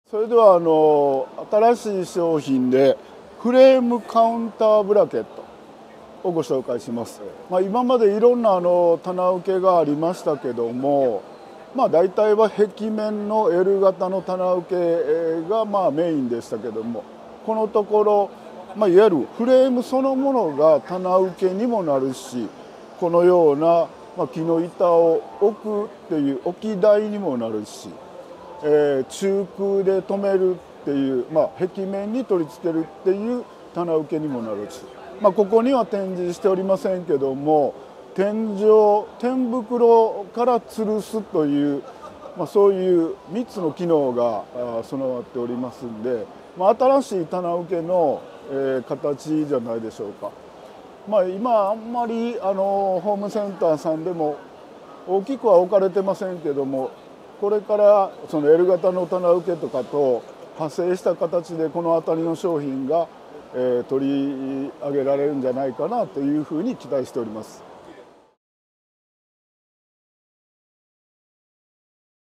それでは新しい商品でフレームカウンターブラケットをご紹介します。今までいろんな棚受けがありましたけども、大体は壁面の L 型の棚受けがメインでしたけども、このところ、いわゆるフレームそのものが棚受けにもなるし、このような木の板を置くっていう置き台にもなるし、中空で留めるっていう、壁面に取り付けるっていう棚受けにもなるし、ここには展示しておりませんけども、天袋から吊るすという、そういう3つの機能が備わっておりますんで、新しい棚受けの、形じゃないでしょうか。今あんまりホームセンターさんでも大きくは置かれてませんけども、これからその L 型の棚受けとかと派生した形でこの辺りの商品が取り上げられるんじゃないかなというふうに期待しております。